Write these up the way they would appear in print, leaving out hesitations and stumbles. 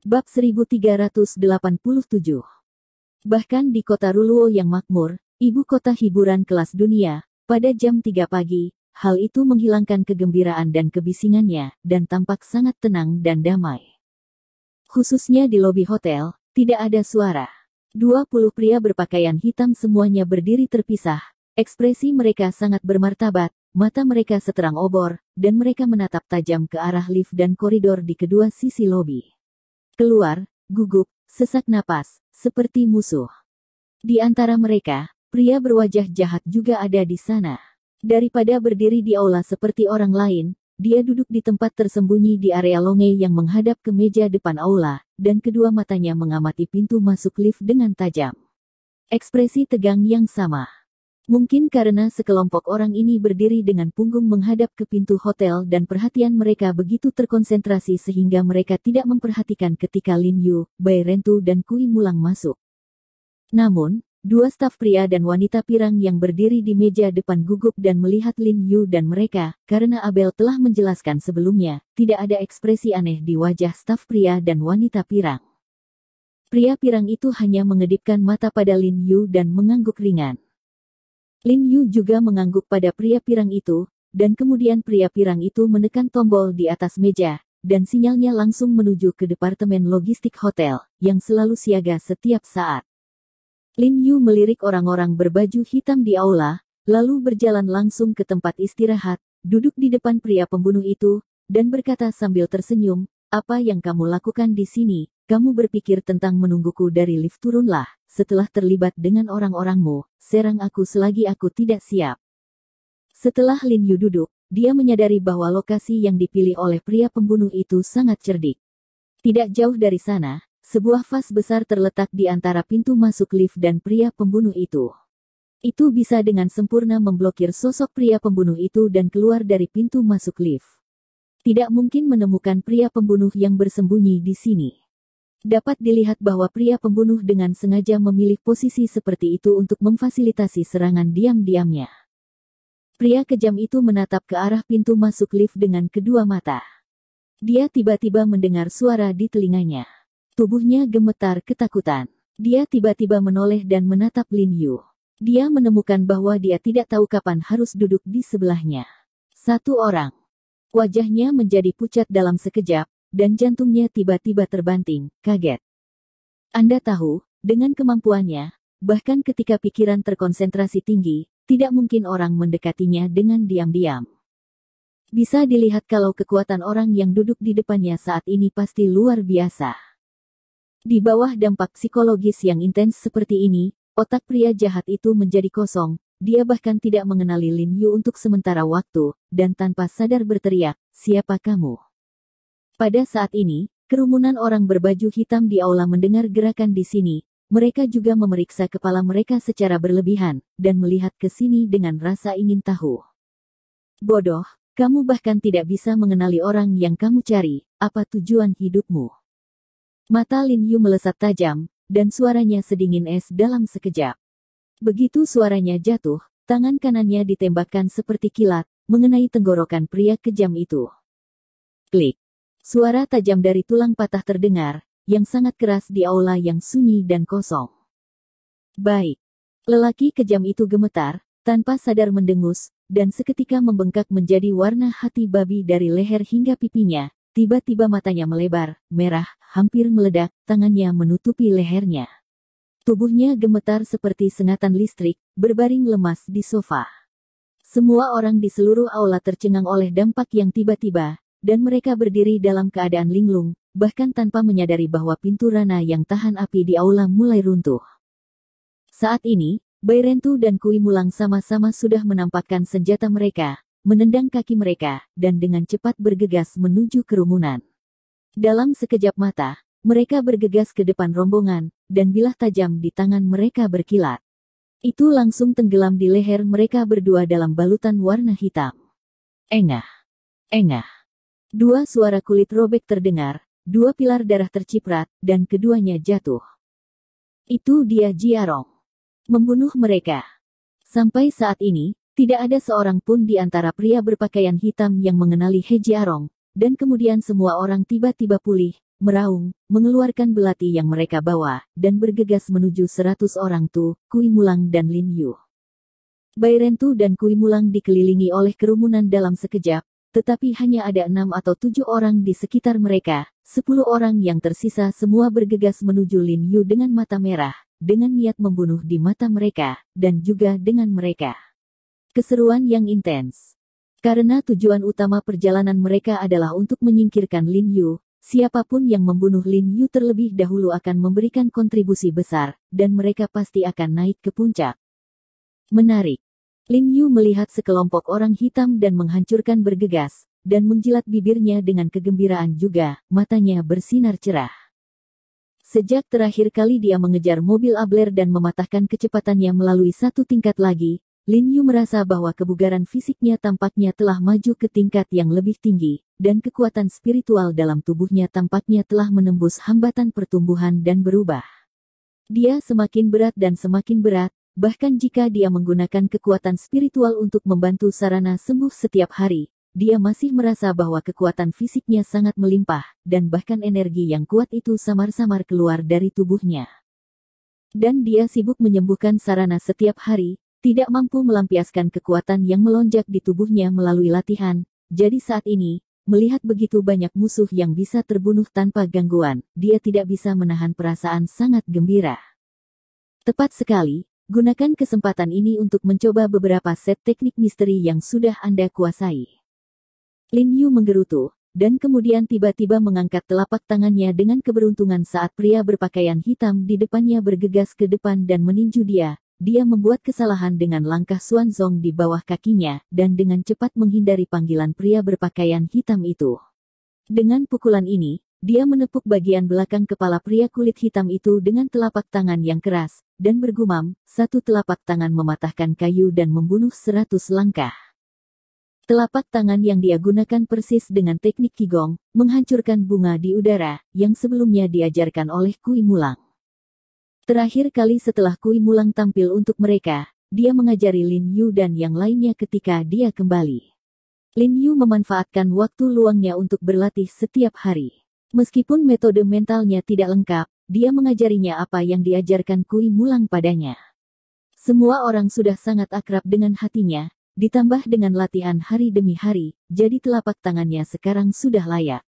Bab 1387. Bahkan di kota Ruluo yang makmur, ibu kota hiburan kelas dunia, pada jam 3 pagi, hal itu menghilangkan kegembiraan dan kebisingannya, dan tampak sangat tenang dan damai. Khususnya di lobi hotel, tidak ada suara. 20 pria berpakaian hitam semuanya berdiri terpisah, ekspresi mereka sangat bermartabat, mata mereka seterang obor, dan mereka menatap tajam ke arah lift dan koridor di kedua sisi lobi. Keluar, gugup, sesak napas, seperti musuh. Di antara mereka, pria berwajah jahat juga ada di sana. Daripada berdiri di aula seperti orang lain, dia duduk di tempat tersembunyi di area longe yang menghadap ke meja depan aula, dan kedua matanya mengamati pintu masuk lift dengan tajam. Ekspresi tegang yang sama. Mungkin karena sekelompok orang ini berdiri dengan punggung menghadap ke pintu hotel dan perhatian mereka begitu terkonsentrasi sehingga mereka tidak memperhatikan ketika Lin Yu, Bai Rentu dan Kui Mulang masuk. Namun, dua staf pria dan wanita pirang yang berdiri di meja depan gugup dan melihat Lin Yu dan mereka, karena Abel telah menjelaskan sebelumnya, tidak ada ekspresi aneh di wajah staf pria dan wanita pirang. Pria pirang itu hanya mengedipkan mata pada Lin Yu dan mengangguk ringan. Lin Yu juga mengangguk pada pria pirang itu, dan kemudian pria pirang itu menekan tombol di atas meja, dan sinyalnya langsung menuju ke departemen logistik hotel, yang selalu siaga setiap saat. Lin Yu melirik orang-orang berbaju hitam di aula, lalu berjalan langsung ke tempat istirahat, duduk di depan pria pembunuh itu, dan berkata sambil tersenyum, "Apa yang kamu lakukan di sini? Kamu berpikir tentang menungguku dari lift? Turunlah, setelah terlibat dengan orang-orangmu, serang aku selagi aku tidak siap." Setelah Lin Yu duduk, dia menyadari bahwa lokasi yang dipilih oleh pria pembunuh itu sangat cerdik. Tidak jauh dari sana, sebuah vas besar terletak di antara pintu masuk lift dan pria pembunuh itu. Itu bisa dengan sempurna memblokir sosok pria pembunuh itu dan keluar dari pintu masuk lift. Tidak mungkin menemukan pria pembunuh yang bersembunyi di sini. Dapat dilihat bahwa pria pembunuh dengan sengaja memilih posisi seperti itu untuk memfasilitasi serangan diam-diamnya. Pria kejam itu menatap ke arah pintu masuk lift dengan kedua mata. Dia tiba-tiba mendengar suara di telinganya. Tubuhnya gemetar ketakutan. Dia tiba-tiba menoleh dan menatap Lin Yu. Dia menemukan bahwa dia tidak tahu kapan harus duduk di sebelahnya. Satu orang. Wajahnya menjadi pucat dalam sekejap, dan jantungnya tiba-tiba terbanting, kaget. Anda tahu, dengan kemampuannya, bahkan ketika pikiran terkonsentrasi tinggi, tidak mungkin orang mendekatinya dengan diam-diam. Bisa dilihat kalau kekuatan orang yang duduk di depannya saat ini pasti luar biasa. Di bawah dampak psikologis yang intens seperti ini, otak pria jahat itu menjadi kosong, dia bahkan tidak mengenali Lin Yu untuk sementara waktu, dan tanpa sadar berteriak, "Siapa kamu?" Pada saat ini, kerumunan orang berbaju hitam di aula mendengar gerakan di sini. Mereka juga memeriksa kepala mereka secara berlebihan, dan melihat ke sini dengan rasa ingin tahu. "Bodoh, kamu bahkan tidak bisa mengenali orang yang kamu cari. Apa tujuan hidupmu?" Mata Lin Yu melesat tajam, dan suaranya sedingin es dalam sekejap. Begitu suaranya jatuh, tangan kanannya ditembakkan seperti kilat, mengenai tenggorokan pria kejam itu. Klik. Suara tajam dari tulang patah terdengar, yang sangat keras di aula yang sunyi dan kosong. "Baik." Lelaki kejam itu gemetar, tanpa sadar mendengus, dan seketika membengkak menjadi warna hati babi dari leher hingga pipinya. Tiba-tiba matanya melebar, merah, hampir meledak, tangannya menutupi lehernya. Tubuhnya gemetar seperti sengatan listrik, berbaring lemas di sofa. Semua orang di seluruh aula tercengang oleh dampak yang tiba-tiba, dan mereka berdiri dalam keadaan linglung, bahkan tanpa menyadari bahwa pintu rana yang tahan api di aula mulai runtuh. Saat ini, Bai Rentu dan Kui Mulang sama-sama sudah menampakkan senjata mereka, menendang kaki mereka, dan dengan cepat bergegas menuju kerumunan. Dalam sekejap mata, mereka bergegas ke depan rombongan, dan bilah tajam di tangan mereka berkilat. Itu langsung tenggelam di leher mereka berdua dalam balutan warna hitam. Engah! Engah! Dua suara kulit robek terdengar, dua pilar darah terciprat, dan keduanya jatuh. Itu dia Jiarong. Membunuh mereka. Sampai saat ini, tidak ada seorang pun di antara pria berpakaian hitam yang mengenali He Jiarong, dan kemudian semua orang tiba-tiba pulih, meraung, mengeluarkan belati yang mereka bawa, dan bergegas menuju 100 orang Tu, Kui Mulang dan Lin Yu. Bai Rentu dan Kui Mulang dikelilingi oleh kerumunan dalam sekejap, tetapi hanya ada 6 atau 7 orang di sekitar mereka. 10 orang yang tersisa semua bergegas menuju Lin Yu dengan mata merah, dengan niat membunuh di mata mereka, dan juga dengan mereka. Keseruan yang intens. Karena tujuan utama perjalanan mereka adalah untuk menyingkirkan Lin Yu, siapapun yang membunuh Lin Yu terlebih dahulu akan memberikan kontribusi besar, dan mereka pasti akan naik ke puncak. Menarik. Lin Yu melihat sekelompok orang hitam dan menghancurkan bergegas, dan menjilat bibirnya dengan kegembiraan juga, matanya bersinar cerah. Sejak terakhir kali dia mengejar mobil Abler dan mematahkan kecepatannya melalui satu tingkat lagi, Lin Yu merasa bahwa kebugaran fisiknya tampaknya telah maju ke tingkat yang lebih tinggi, dan kekuatan spiritual dalam tubuhnya tampaknya telah menembus hambatan pertumbuhan dan berubah. Dia semakin berat dan semakin berat, bahkan jika dia menggunakan kekuatan spiritual untuk membantu Sarana sembuh setiap hari, dia masih merasa bahwa kekuatan fisiknya sangat melimpah, dan bahkan energi yang kuat itu samar-samar keluar dari tubuhnya. Dan dia sibuk menyembuhkan Sarana setiap hari, tidak mampu melampiaskan kekuatan yang melonjak di tubuhnya melalui latihan. Jadi saat ini, melihat begitu banyak musuh yang bisa terbunuh tanpa gangguan, dia tidak bisa menahan perasaan sangat gembira. Tepat sekali, gunakan kesempatan ini untuk mencoba beberapa set teknik misteri yang sudah Anda kuasai. Lin Yu menggerutu, dan kemudian tiba-tiba mengangkat telapak tangannya dengan keberuntungan saat pria berpakaian hitam di depannya bergegas ke depan dan meninju dia. Dia membuat kesalahan dengan langkah Xuanzong di bawah kakinya, dan dengan cepat menghindari panggilan pria berpakaian hitam itu. Dengan pukulan ini, dia menepuk bagian belakang kepala pria kulit hitam itu dengan telapak tangan yang keras, dan bergumam, satu telapak tangan mematahkan kayu dan membunuh 100 langkah. Telapak tangan yang dia gunakan persis dengan teknik Qigong, menghancurkan bunga di udara, yang sebelumnya diajarkan oleh Kui Mulang. Terakhir kali setelah Kui Mulang tampil untuk mereka, dia mengajari Lin Yu dan yang lainnya ketika dia kembali. Lin Yu memanfaatkan waktu luangnya untuk berlatih setiap hari. Meskipun metode mentalnya tidak lengkap, dia mengajarinya apa yang diajarkan Kui Mulang padanya. Semua orang sudah sangat akrab dengan hatinya, ditambah dengan latihan hari demi hari, jadi telapak tangannya sekarang sudah layak.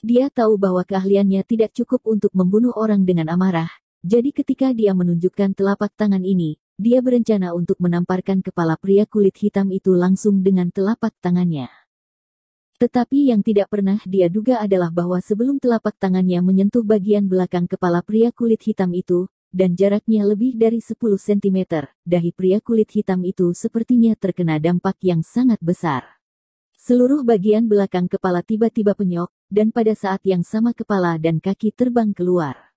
Dia tahu bahwa keahliannya tidak cukup untuk membunuh orang dengan amarah, jadi ketika dia menunjukkan telapak tangan ini, dia berencana untuk menamparkan kepala pria kulit hitam itu langsung dengan telapak tangannya. Tetapi yang tidak pernah dia duga adalah bahwa sebelum telapak tangannya menyentuh bagian belakang kepala pria kulit hitam itu, dan jaraknya lebih dari 10 cm, dahi pria kulit hitam itu sepertinya terkena dampak yang sangat besar. Seluruh bagian belakang kepala tiba-tiba penyok, dan pada saat yang sama kepala dan kaki terbang keluar.